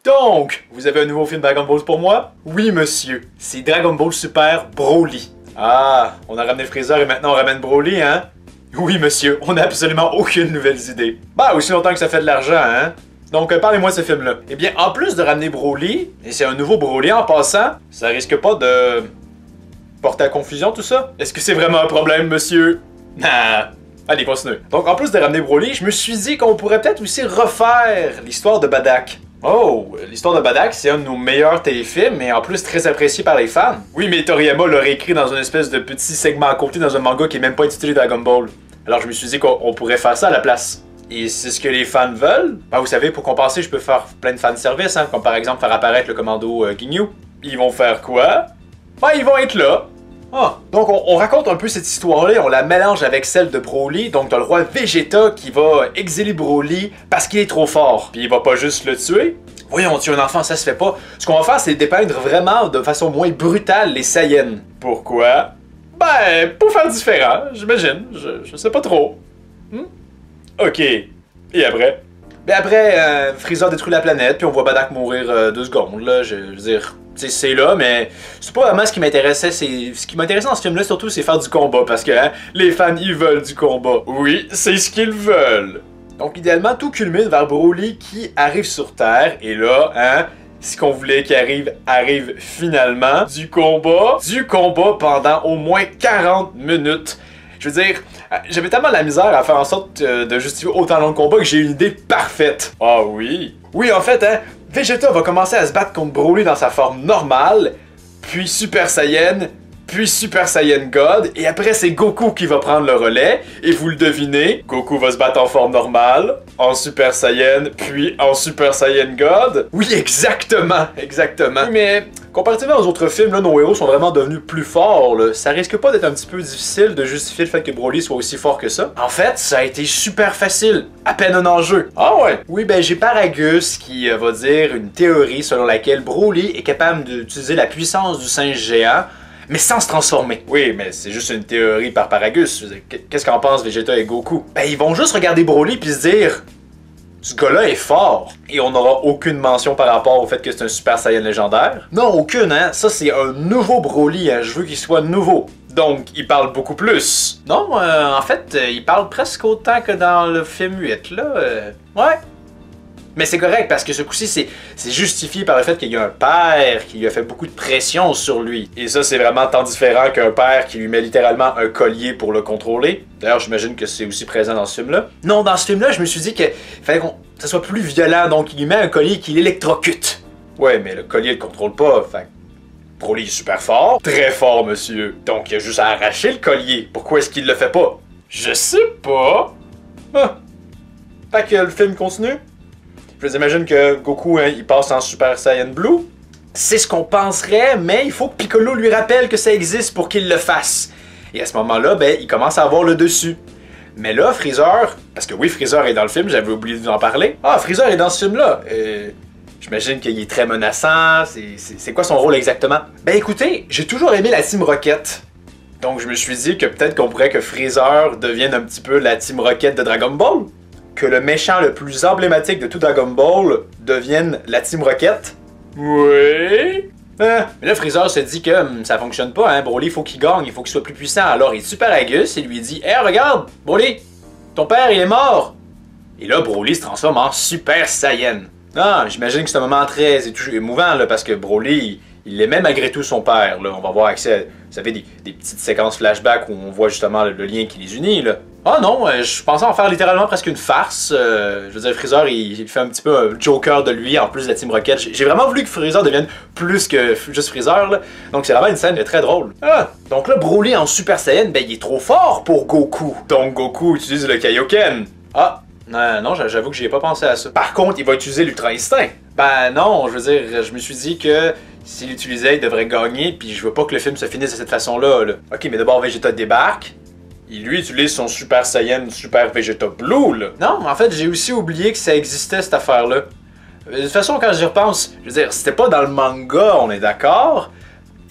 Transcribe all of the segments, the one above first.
Donc, vous avez un nouveau film Dragon Ball pour moi? Oui, monsieur. C'est Dragon Ball Super Broly. Ah, on a ramené Freezer et maintenant on ramène Broly, hein? Oui, monsieur. On n'a absolument aucune nouvelle idée. Bah, aussi longtemps que ça fait de l'argent, hein? Donc, parlez-moi de ce film-là. Eh bien, en plus de ramener Broly, et c'est un nouveau Broly en passant, ça risque pas de porter à confusion tout ça? Est-ce que c'est vraiment un problème, monsieur? Ah. Allez, continuez. Donc, en plus de ramener Broly, je me suis dit qu'on pourrait peut-être aussi refaire l'histoire de Badak. Oh, l'histoire de Badak, c'est un de nos meilleurs téléfilms, et en plus très apprécié par les fans. Oui, mais Toriyama l'aurait écrit dans une espèce de petit segment à côté dans un manga qui est même pas intitulé Dragon Ball. Alors je me suis dit qu'on pourrait faire ça à la place. Et c'est ce que les fans veulent. Ben, vous savez, pour compenser, je peux faire plein de fanservice, hein, comme par exemple faire apparaître le commando Ginyu. Ils vont faire quoi? Ben, ils vont être là. Ah, donc on raconte un peu cette histoire-là, on la mélange avec celle de Broly, donc t'as le roi Vegeta qui va exiler Broly parce qu'il est trop fort. Puis il va pas juste le tuer. Voyons, tuer un enfant, ça se fait pas. Ce qu'on va faire, c'est dépeindre vraiment de façon moins brutale les Saiyans. Pourquoi? Ben, pour faire différent, j'imagine. Je sais pas trop. Ok. Et après? Ben après, Freezer détruit la planète, puis on voit Badak mourir 2 secondes, là, je veux dire... C'est là, mais c'est pas vraiment ce qui m'intéressait. Ce qui m'intéressait dans ce film-là, surtout, c'est faire du combat. Parce que hein, les fans, ils veulent du combat. Oui, c'est ce qu'ils veulent. Donc, idéalement, tout culmine vers Broly qui arrive sur Terre. Et là, hein, ce qu'on voulait qu'il arrive finalement. Du combat pendant au moins 40 minutes. Je veux dire, j'avais tellement la misère à faire en sorte de justifier autant long de combat que j'ai une idée parfaite. Ah oui? Oui, en fait, hein, Vegeta va commencer à se battre contre Broly dans sa forme normale, puis Super Saiyan, puis Super Saiyan God, et après c'est Goku qui va prendre le relais, et vous le devinez, Goku va se battre en forme normale, en Super Saiyan, puis en Super Saiyan God. Oui, exactement. Oui, mais comparativement aux autres films, là, nos héros sont vraiment devenus plus forts, là. Ça risque pas d'être un petit peu difficile de justifier le fait que Broly soit aussi fort que ça? En fait, ça a été super facile. À peine un enjeu. Ah ouais? Oui, ben j'ai Paragus qui va dire une théorie selon laquelle Broly est capable d'utiliser la puissance du singe géant, mais sans se transformer. Oui, mais c'est juste une théorie par Paragus. Qu'est-ce qu'en pensent Vegeta et Goku? Ben ils vont juste regarder Broly puis se dire... Ce gars-là est fort. Et on n'aura aucune mention par rapport au fait que c'est un Super Saiyan légendaire. Non, aucune, hein. Ça, c'est un nouveau Broly, hein. Je veux qu'il soit nouveau. Donc, il parle beaucoup plus. Non, en fait, il parle presque autant que dans le film 8, là. Ouais. Mais c'est correct, parce que ce coup-ci, c'est justifié par le fait qu'il y a un père qui lui a fait beaucoup de pression sur lui. Et ça, c'est vraiment tant différent qu'un père qui lui met littéralement un collier pour le contrôler. D'ailleurs, j'imagine que c'est aussi présent dans ce film-là. Non, dans ce film-là, je me suis dit qu'il fallait que ça soit plus violent, donc il lui met un collier qui l'électrocute. Ouais, mais le collier le contrôle pas, fait Broly est super fort. Très fort, monsieur. Donc, il a juste à arracher le collier. Pourquoi est-ce qu'il le fait pas? Je sais pas. Ah. Fait que le film continue. Je vous imagine que Goku, hein, il passe en Super Saiyan Blue. C'est ce qu'on penserait, mais il faut que Piccolo lui rappelle que ça existe pour qu'il le fasse. Et à ce moment-là, ben, il commence à avoir le dessus. Mais là, Freezer, parce que oui, Freezer est dans le film, j'avais oublié de vous en parler. Ah, Freezer est dans ce film-là. J'imagine qu'il est très menaçant. C'est quoi son rôle exactement? Ben écoutez, j'ai toujours aimé la Team Rocket. Donc je me suis dit que peut-être qu'on pourrait que Freezer devienne un petit peu la Team Rocket de Dragon Ball. Que le méchant le plus emblématique de tout Dragon Ball devienne la Team Rocket? Oui. Mais là, Freezer se dit que ça fonctionne pas, hein. Broly, il faut qu'il gagne, il faut qu'il soit plus puissant. Alors il Super Agus et lui dit: Hey, regarde, Broly, ton père, il est mort. Et là, Broly se transforme en Super Saiyan. Ah, j'imagine que c'est un moment très émouvant, là, parce que Broly, il aimait malgré tout son père, là. On va avoir accès à, vous savez, des petites séquences flashback où on voit justement le lien qui les unit, là. Ah non, je pensais en faire littéralement presque une farce. Je veux dire, Freezer, il fait un petit peu un Joker de lui, en plus de la Team Rocket. J'ai vraiment voulu que Freezer devienne plus que juste Freezer, là. Donc c'est vraiment une scène très drôle. Ah, donc là, Broly en Super Saiyan, ben il est trop fort pour Goku. Donc Goku utilise le Kaioken. Ah, non, j'avoue que j'y ai pas pensé à ça. Par contre, il va utiliser l'Ultra Instinct. Ben non, je veux dire, je me suis dit que s'il l'utilisait, il devrait gagner, puis je veux pas que le film se finisse de cette façon-là, là. Ok, mais d'abord, Vegeta débarque. Il lui utilise son Super Saiyan Super Vegeta Blue, là. Non, en fait, j'ai aussi oublié que ça existait, cette affaire-là. De toute façon, quand j'y repense, je veux dire, c'était pas dans le manga, on est d'accord?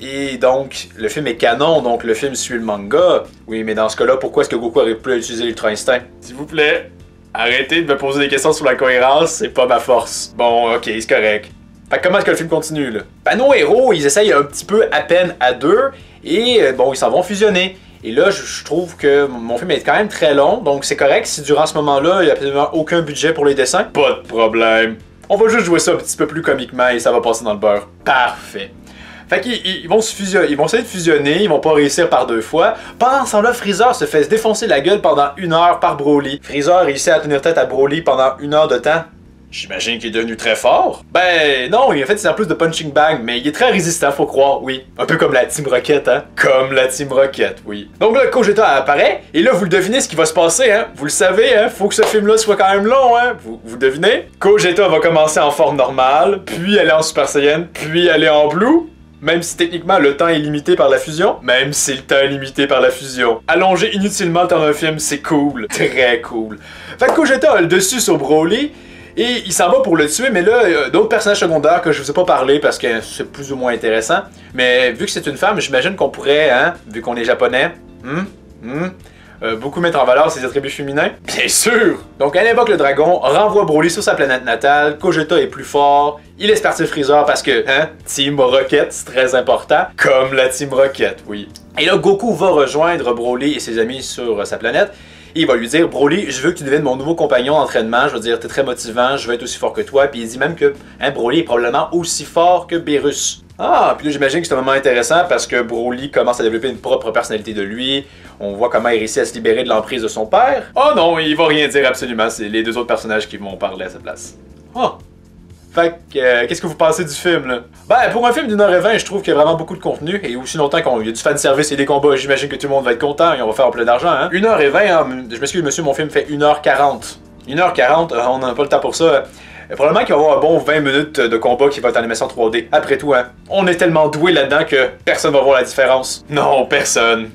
Et donc, le film est canon, donc le film suit le manga. Oui, mais dans ce cas-là, pourquoi est-ce que Goku n'arrive plus à utiliser l'Ultra Instinct? S'il vous plaît, arrêtez de me poser des questions sur la cohérence, c'est pas ma force. Bon, ok, c'est correct. Fait que comment est-ce que le film continue, là? Ben, nos héros, ils essayent un petit peu à peine à deux, et bon, ils s'en vont fusionner. Et là, je trouve que mon film est quand même très long, donc c'est correct si durant ce moment-là, il n'y a absolument aucun budget pour les dessins. Pas de problème. On va juste jouer ça un petit peu plus comiquement et ça va passer dans le beurre. Parfait. Fait qu'ils vont se fusionner, ils vont essayer de fusionner, ils vont pas réussir par 2 fois. Pendant ce temps-là, Freezer se fait se défoncer la gueule pendant 1 heure par Broly. Freezer réussit à tenir tête à Broly pendant 1 heure de temps. J'imagine qu'il est devenu très fort. Ben non, en fait c'est en plus de punching bag, mais il est très résistant, faut croire, oui. Un peu comme la Team Rocket, hein. Comme la Team Rocket, oui. Donc là, Gogeta apparaît, et là vous le devinez ce qui va se passer, hein. Vous le savez, hein, faut que ce film-là soit quand même long, hein. Vous devinez? Gogeta va commencer en forme normale, puis aller en Super Saiyan, puis aller en Blue. Même si techniquement le temps est limité par la fusion. Même si le temps est limité par la fusion. Allonger inutilement le temps d'un film, c'est cool. Très cool. Fait que Gogeta a le dessus sur Broly. Et il s'en va pour le tuer, mais là, d'autres personnages secondaires que je vous ai pas parlé parce que c'est plus ou moins intéressant. Mais vu que c'est une femme, j'imagine qu'on pourrait, hein, vu qu'on est japonais, beaucoup mettre en valeur ses attributs féminins. Bien sûr! Donc elle invoque le dragon, renvoie Broly sur sa planète natale, Gogeta est plus fort, il laisse partir Freezer parce que, hein, Team Rocket, c'est très important, comme la Team Rocket, oui. Et là, Goku va rejoindre Broly et ses amis sur sa planète, et il va lui dire, Broly, je veux que tu deviennes mon nouveau compagnon d'entraînement, je veux dire, t'es très motivant, je veux être aussi fort que toi, puis il dit même que, hein, Broly est probablement aussi fort que Beerus. Ah, puis là j'imagine que c'est un moment intéressant parce que Broly commence à développer une propre personnalité de lui. On voit comment il réussit à se libérer de l'emprise de son père. Oh non, il va rien dire absolument, c'est les 2 autres personnages qui vont parler à sa place. Oh! Fait que, qu'est-ce que vous pensez du film, là? Ben, pour un film d'1h20, je trouve qu'il y a vraiment beaucoup de contenu, et aussi longtemps qu'il y a du fanservice et des combats, j'imagine que tout le monde va être content et on va faire plein d'argent, hein? 1h20, hein, je m'excuse monsieur, mon film fait 1h40. 1h40, on n'a pas le temps pour ça. Probablement qu'il va y avoir un bon 20 minutes de combat qui va être en animation 3D. Après tout, hein, on est tellement doué là-dedans que personne va voir la différence. Non, personne.